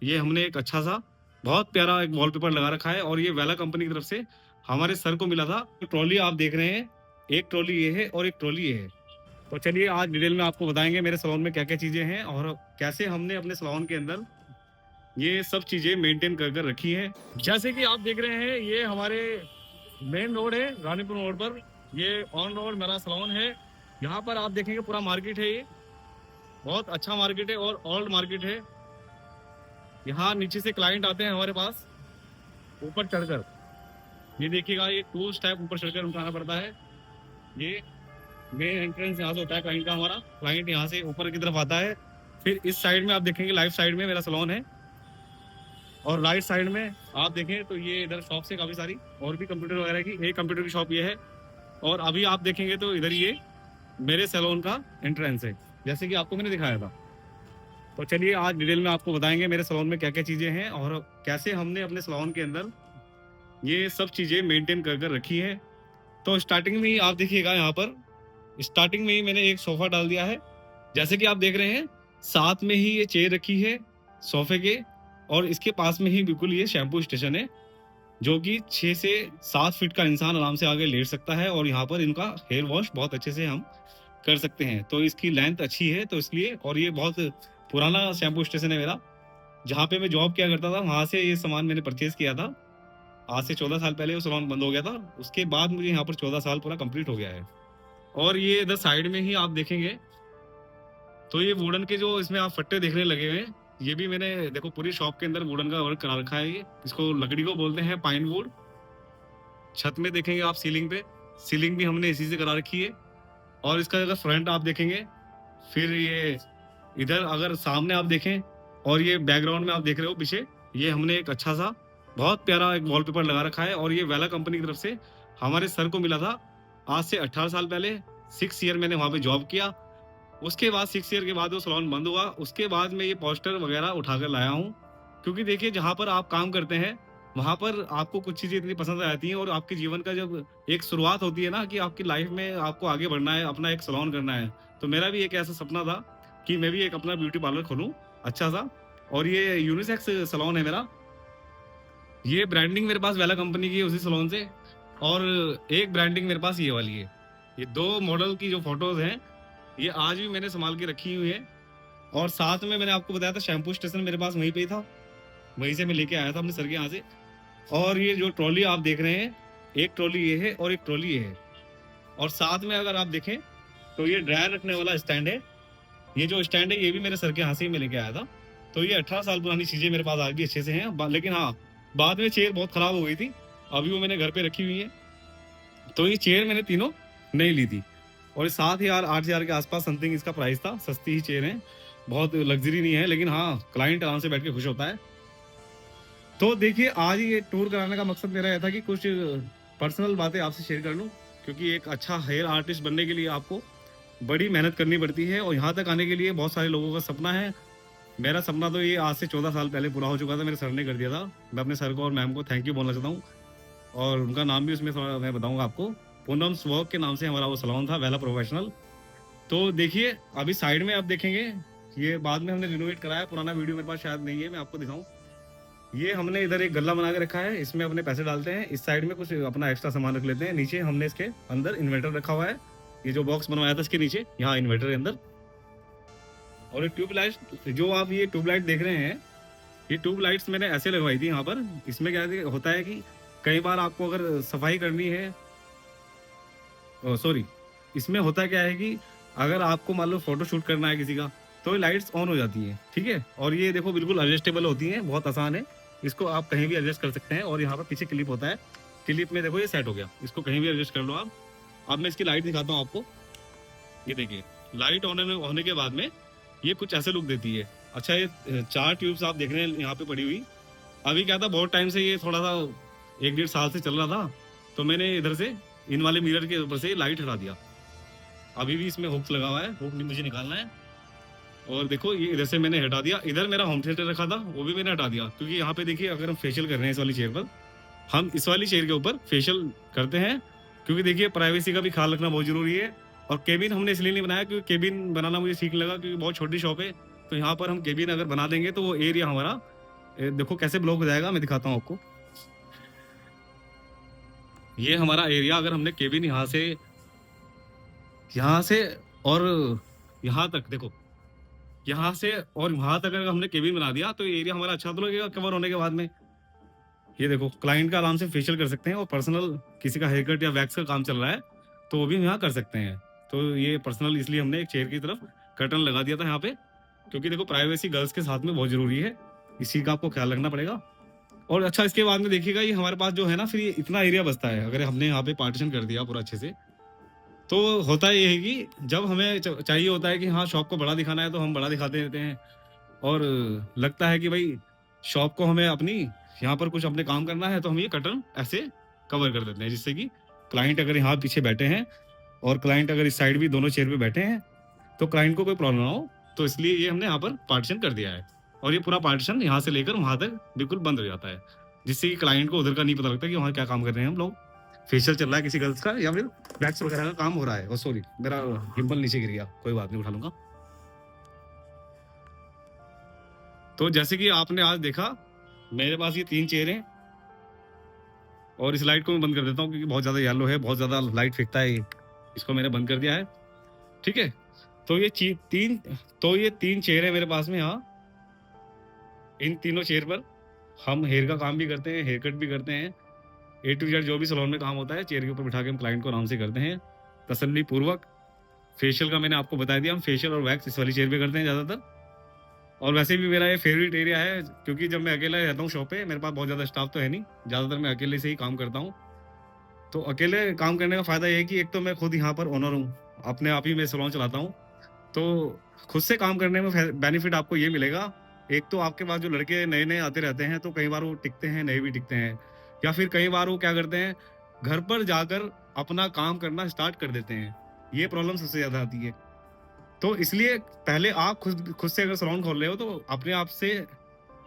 ये हमने एक अच्छा सा बहुत प्यारा एक वॉलपेपर लगा रखा है और ये वेला कंपनी की तरफ से हमारे सर को मिला था। ट्रॉली आप देख रहे हैं, एक ट्रॉली ये है और एक ट्रॉली ये है। तो चलिए आज डिटेल में आपको बताएंगे मेरे सैलून में क्या-क्या चीज़ें हैं और कैसे हमने अपने सैलून के अंदर ये सब चीज़ें मेंटेन कर कर रखी हैं। जैसे कि आप देख रहे हैं ये हमारे मेन रोड है, रानीपुर रोड पर। ये ऑन रोड मेरा सैलून है। यहाँ पर आप देखेंगे पूरा मार्केट है, ये बहुत अच्छा मार्केट है और ओल्ड मार्केट है। यहाँ नीचे से क्लाइंट आते हैं हमारे पास ऊपर चढ़कर। ये देखिएगा, ये 2 स्टेप ऊपर चढ़कर उठाना पड़ता है। ये मेन एंट्रेंस यहाँ से होता है क्लाइंट का। हमारा क्लाइंट यहाँ से ऊपर की तरफ आता है। फिर इस साइड में आप देखेंगे, लेफ्ट साइड में मेरा सैलून है और राइट साइड में आप देखें तो ये इधर शॉप से काफ़ी सारी और भी कंप्यूटर वगैरह की एक कंप्यूटर की शॉप ये है। और अभी आप देखेंगे तो इधर ये मेरे सैलून का एंट्रेंस है, जैसे कि आपको मैंने दिखाया था। तो चलिए आज डिटेल में आपको बताएंगे मेरे सैलून में क्या-क्या चीज़ें हैं और कैसे हमने अपने सैलून के अंदर ये सब चीज़ें मेंटेन कर कर रखी हैं। तो स्टार्टिंग में ही आप देखिएगा, यहाँ पर स्टार्टिंग में ही मैंने एक सोफ़ा डाल दिया है। जैसे कि आप देख रहे हैं, साथ में ही ये चेयर रखी है सोफ़े के और इसके पास में ही बिल्कुल ये शैम्पू स्टेशन है, जो कि 6 से 7 फीट का इंसान आराम से आके लेट सकता है और यहाँ पर इनका हेयर वॉश बहुत अच्छे से हम कर सकते हैं। तो इसकी लेंथ अच्छी है तो इसलिए, और ये बहुत पुराना शैम्पू स्टेशन है मेरा। जहाँ पे मैं जॉब किया करता था, वहाँ से ये सामान मैंने परचेज़ किया था। आज से 14 साल पहले वो सैलून बंद हो गया था। उसके बाद मुझे यहाँ पर 14 साल पूरा कंप्लीट हो गया है। और ये इधर साइड में ही आप देखेंगे तो ये वुडन के जो इसमें आप फट्टे देखने लगे हुए हैं, ये भी मैंने देखो पूरी शॉप के अंदर वुडन का वर्क करा रखा है। ये इसको लकड़ी को बोलते हैं, पाइन वुड। छत में देखेंगे आप सीलिंग पे, सीलिंग भी हमने इसी से करा रखी है। और इसका अगर फ्रंट आप देखेंगे, फिर ये इधर अगर सामने आप देखें और ये बैकग्राउंड में आप देख रहे हो पीछे, ये हमने एक अच्छा सा बहुत प्यारा एक वॉलपेपर लगा रखा है और ये वेला कंपनी की तरफ से हमारे सर को मिला था आज से 18 साल पहले। 6 ईयर मैंने वहाँ पे जॉब किया। उसके बाद 6 ईयर के बाद वो सैलून बंद हुआ। उसके बाद मैं ये पोस्टर वगैरह उठाकर लाया हूँ, क्योंकि देखिए जहाँ पर आप काम करते हैं, वहाँ पर आपको कुछ चीज़ें इतनी पसंद आ जाती हैं और आपके जीवन का जब एक शुरुआत होती है ना कि आपकी लाइफ में आपको आगे बढ़ना है, अपना एक सैलून करना है। तो मेरा भी एक ऐसा सपना था कि मैं भी एक अपना ब्यूटी पार्लर खोलूँ अच्छा-सा। और ये यूनिसेक्स सैलून है मेरा। ये ब्रांडिंग मेरे पास वेला कंपनी की है उसी सैलून से, और एक ब्रांडिंग मेरे पास ये वाली है। ये 2 मॉडल की जो फ़ोटोज़ हैं, ये आज भी मैंने सँभाल के रखी हुई है। और साथ में मैंने आपको बताया था शैम्पू स्टेशन मेरे पास वहीं पे ही था। वहीं से मैं लेके आया था अपने सर के यहाँ से। और ये जो ट्रॉली आप देख रहे हैं, एक ट्रॉली ये है और एक ट्रॉली ये है। और साथ में अगर आप देखें तो ये ड्रायर रखने वाला स्टैंड है। ये जो स्टैंड है ये भी मेरे सर के यहाँ से ही मैं लेके आया था। तो ये 18 साल पुरानी चीज़ें मेरे पास आज भी अच्छे से हैं। लेकिन हाँ, बाद में चेयर बहुत खराब हो गई थी। अभी वो मैंने घर पे रखी हुई है। तो ये चेयर मैंने तीनों नई ली थी और 7,000 8,000 के आसपास समथिंग इसका प्राइस था। सस्ती ही चेयर है, बहुत लग्ज़री नहीं है, लेकिन हाँ, क्लाइंट आराम से बैठ के खुश होता है। तो देखिए आज ये टूर कराने का मकसद मेरा ये था कि कुछ पर्सनल बातें आपसे शेयर कर लूँ, क्योंकि एक अच्छा हेयर आर्टिस्ट बनने के लिए आपको बड़ी मेहनत करनी पड़ती है और यहाँ तक आने के लिए बहुत सारे लोगों का सपना है। मेरा सपना तो ये आज से 14 साल पहले पूरा हो चुका था, मेरे सर ने कर दिया था। मैं अपने सर को और मैम को थैंक यू बोलना चाहता हूँ और उनका नाम भी उसमें थोड़ा मैं बताऊँगा आपको। पूनम स्वॉग के नाम से हमारा वो सैलून था, वेला प्रोफेशनल। तो देखिए अभी साइड में आप देखेंगे, ये बाद में हमने रिनोवेट कराया, पुराना वीडियो मेरे पास शायद नहीं है, मैं आपको दिखाऊँ। ये हमने इधर एक गल्ला बना के रखा है, इसमें अपने पैसे डालते हैं। इस साइड में कुछ अपना एक्स्ट्रा सामान रख लेते हैं। नीचे हमने इसके अंदर इन्वर्टर रखा हुआ है। ये जो बॉक्स बनवाया था इसके नीचे, यहाँ इन्वर्टर है अंदर। और ये ट्यूबलाइट, जो आप ये ट्यूबलाइट देख रहे हैं, ये ट्यूबलाइट्स मैंने ऐसे लगवाई थी यहाँ पर। इसमें क्या होता है कि कई बार आपको अगर सफाई करनी है, सॉरी, इसमें होता क्या है कि अगर आपको मान लो फोटो शूट करना है किसी का, तो ये लाइट्स ऑन हो जाती है, ठीक है। और ये देखो बिल्कुल एडजस्टेबल होती हैं, बहुत आसान है। इसको आप कहीं भी एडजस्ट कर सकते हैं और यहाँ पर पीछे क्लिप होता है। क्लिप में देखो ये सेट हो गया, इसको कहीं भी एडजस्ट कर लो आप। अब मैं इसकी लाइट दिखाता हूँ आपको। ये देखिए, लाइट होने के बाद में ये कुछ ऐसे लुक देती है। अच्छा, ये 4 ट्यूब्स आप देख रहे हैं यहाँ पे पड़ी हुई। अभी क्या था, बहुत टाइम से ये थोड़ा सा 1 डेढ़ साल से चल रहा था, तो मैंने इधर से इन वाले मिरर के ऊपर से लाइट हटा दिया। अभी भी इसमें हुक लगा हुआ है, हुक मुझे निकालना है। और देखो ये इधर से मैंने हटा दिया। इधर मेरा होम थिएटर रखा था, वो भी मैंने हटा दिया, क्योंकि यहाँ पे देखिए अगर हम फेशियल कर रहे हैं इस वाली चेयर पर, हम इस वाली चेयर के ऊपर फेशियल करते हैं, क्योंकि देखिए प्राइवेसी का भी ख्याल रखना बहुत ज़रूरी है। और केबिन हमने इसलिए नहीं बनाया क्योंकि केबिन बनाना मुझे ठीक लगा, क्योंकि बहुत छोटी शॉप है। तो यहाँ पर हम केबिन अगर बना देंगे तो वो एरिया हमारा देखो कैसे ब्लॉक हो जाएगा, मैं दिखाता हूँ आपको। ये हमारा एरिया, अगर हमने केबिन यहाँ से और यहाँ तक देखो, यहाँ से और वहां तक अगर हमने केबिन बना दिया तो ये एरिया हमारा अच्छा तो लगेगा कवर होने के बाद में। ये देखो क्लाइंट का आराम से फेशियल कर सकते हैं, और पर्सनल किसी का हेयर कट या वैक्स का काम चल रहा है तो वो भी यहाँ कर सकते हैं। तो ये पर्सनल इसलिए हमने एक चेयर की तरफ कर्टन लगा दिया था यहाँ पे, क्योंकि देखो प्राइवेसी गर्ल्स के साथ में बहुत जरूरी है, इस चीज का आपको ख्याल रखना पड़ेगा। और अच्छा, इसके बाद में देखिएगा ये हमारे पास जो है ना, फिर ये इतना एरिया बचता है, अगर हमने यहाँ पे पार्टीशन कर दिया पूरा अच्छे से, तो होता ये है कि जब हमें चाहिए होता है कि हाँ शॉप को बड़ा दिखाना है तो हम बड़ा दिखाते रहते हैं, और लगता है कि भाई शॉप को हमें अपनी यहाँ पर कुछ अपने काम करना है तो हम ये कर्टन ऐसे कवर कर देते हैं, जिससे कि क्लाइंट अगर यहाँ पीछे बैठे हैं और क्लाइंट अगर इस साइड भी दोनों चेयर पे बैठे हैं तो क्लाइंट को कोई प्रॉब्लम ना हो। तो इसलिए ये हमने यहाँ पर पार्टीशन कर दिया है, और ये पूरा पार्टीशन यहाँ से लेकर वहां तक बिल्कुल बंद हो जाता है, जिससे कि क्लाइंट को उधर का नहीं पता लगता कि वहाँ क्या काम कर रहे हैं हम लोग, फेशियल चल रहा है किसी गर्ल्स का या फिर वैक्स वगैरह का काम हो रहा है। सॉरी, मेरा गिम्बल नीचे गिर गया, कोई बात नहीं, उठा लूंगा। तो जैसे कि आपने आज देखा, मेरे पास ये 3 चेयर हैं, और इस लाइट को मैं बंद कर देता हूँ क्योंकि बहुत ज्यादा येलो है, बहुत ज्यादा लाइट फेंकता है, इसको मैंने बंद कर दिया है। ठीक है, तो ये 3 चेयर है मेरे पास में यहाँ। इन तीनों चेयर पर हम हेयर का काम भी करते हैं, हेयर कट भी करते हैं, A to Z जो भी सैलून में काम होता है चेयर के ऊपर बिठा के हम क्लाइंट को आराम से करते हैं तसल्ली पूर्वक। फेशियल का मैंने आपको बता दिया, हम फेशियल और वैक्स इस वाली चेयर पे करते हैं ज़्यादातर। और वैसे भी मेरा ये फेवरेट एरिया है, क्योंकि जब मैं अकेला रहता हूँ शॉप पे, मेरे पास बहुत ज़्यादा स्टाफ तो है नहीं, ज़्यादातर मैं अकेले से ही काम करता हूँ। तो अकेले काम करने का फ़ायदा ये है कि एक तो मैं खुद यहाँ पर ओनर हूँ, अपने आप ही मैं सैलून चलाता हूँ, तो खुद से काम करने में बेनिफिट आपको ये मिलेगा। एक तो आपके पास जो लड़के नए नए आते रहते हैं तो कई बार वो टिकते हैं, नए भी टिकते हैं, या फिर कई बार वो क्या करते हैं, घर पर जाकर अपना काम करना स्टार्ट कर देते हैं। ये प्रॉब्लम सबसे ज्यादा आती है। तो इसलिए पहले आप खुद से अगर सैलून खोल रहे हो तो अपने आप से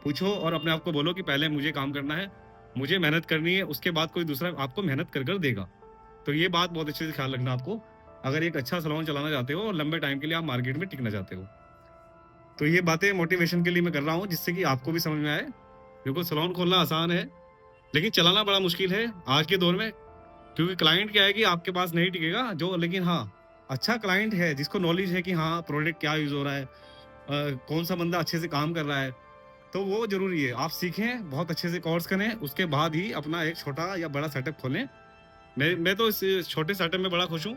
पूछो और अपने आप को बोलो कि पहले मुझे काम करना है, मुझे मेहनत करनी है, उसके बाद कोई दूसरा आपको मेहनत कर देगा। तो ये बात बहुत अच्छे से ख्याल रखना आपको, अगर एक अच्छा सैलून चलाना चाहते हो और लंबे टाइम के लिए आप मार्केट में टिकना चाहते हो। तो ये बातें मोटिवेशन के लिए मैं कर रहा हूँ, जिससे कि आपको भी समझ में आए। देखो सैलून खोलना आसान है लेकिन चलाना बड़ा मुश्किल है आज के दौर में, क्योंकि क्लाइंट क्या है कि आपके पास नहीं टिकेगा जो, लेकिन हाँ अच्छा क्लाइंट है जिसको नॉलेज है कि हाँ प्रोडक्ट क्या यूज हो रहा है, कौन सा बंदा अच्छे से काम कर रहा है, तो वो जरूरी है। आप सीखें, बहुत अच्छे से कोर्स करें, उसके बाद ही अपना एक छोटा या बड़ा सेटअप खोलें। मैं तो इस छोटे सेटअप में बड़ा खुश हूँ,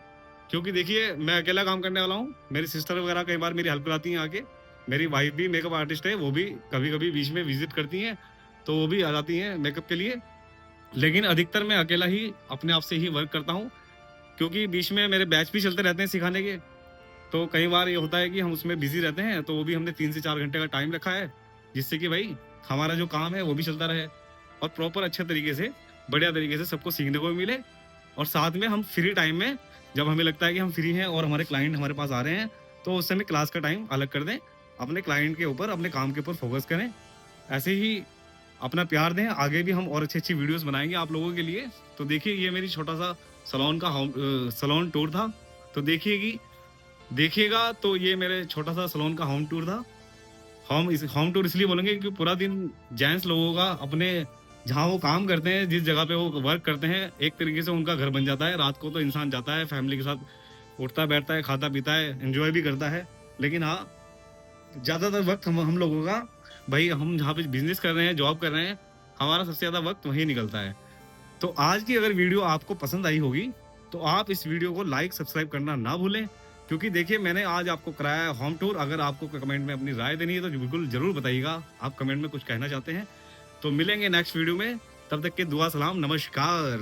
क्योंकि देखिए मैं अकेला काम करने वाला हूँ, मेरी सिस्टर वगैरह कई बार मेरी हेल्प कराती हैं आके, मेरी वाइफ भी मेकअप आर्टिस्ट है, वो भी कभी कभी बीच में विजिट करती हैं तो वो भी आ जाती हैं मेकअप के लिए। लेकिन अधिकतर मैं अकेला ही अपने आप से ही वर्क करता हूँ, क्योंकि बीच में मेरे बैच भी चलते रहते हैं सिखाने के, तो कई बार ये होता है कि हम उसमें बिजी रहते हैं, तो वो भी हमने 3 से 4 घंटे का टाइम रखा है, जिससे कि भाई हमारा जो काम है वो भी चलता रहे और प्रॉपर अच्छे तरीके से बढ़िया तरीके से सबको सीखने को भी मिले। और साथ में हम फ्री टाइम में, जब हमें लगता है कि हम फ्री हैं और हमारे क्लाइंट हमारे पास आ रहे हैं, तो उस समय क्लास का टाइम अलग कर दें, अपने क्लाइंट के ऊपर, अपने काम के ऊपर फोकस करें। ऐसे ही अपना प्यार दें, आगे भी हम और अच्छी अच्छी वीडियोस बनाएंगे आप लोगों के लिए। तो देखिए ये मेरी छोटा सा सैलून टूर था, तो देखिएगा तो ये मेरे छोटा सा सैलून का होम टूर था। होम टूर इसलिए बोलेंगे क्योंकि पूरा दिन जेंट्स लोगों का अपने जहाँ वो काम करते हैं, जिस जगह पे वो वर्क करते हैं, एक तरीके से उनका घर बन जाता है। रात को तो इंसान जाता है फैमिली के साथ, उठता बैठता है, खाता पीता है, एंजॉय भी करता है, लेकिन हाँ ज़्यादातर वक्त हम लोगों का, भाई हम जहाँ पे बिजनेस कर रहे हैं, जॉब कर रहे हैं, हमारा सबसे ज़्यादा वक्त वहीं निकलता है। तो आज की अगर वीडियो आपको पसंद आई होगी तो आप इस वीडियो को लाइक सब्सक्राइब करना ना भूलें, क्योंकि देखिए मैंने आज आपको कराया है होम टूर। अगर आपको कमेंट में अपनी राय देनी है तो बिल्कुल ज़रूर बताइएगा, आप कमेंट में कुछ कहना चाहते हैं। तो मिलेंगे नेक्स्ट वीडियो में, तब तक के दुआ सलाम, नमस्कार।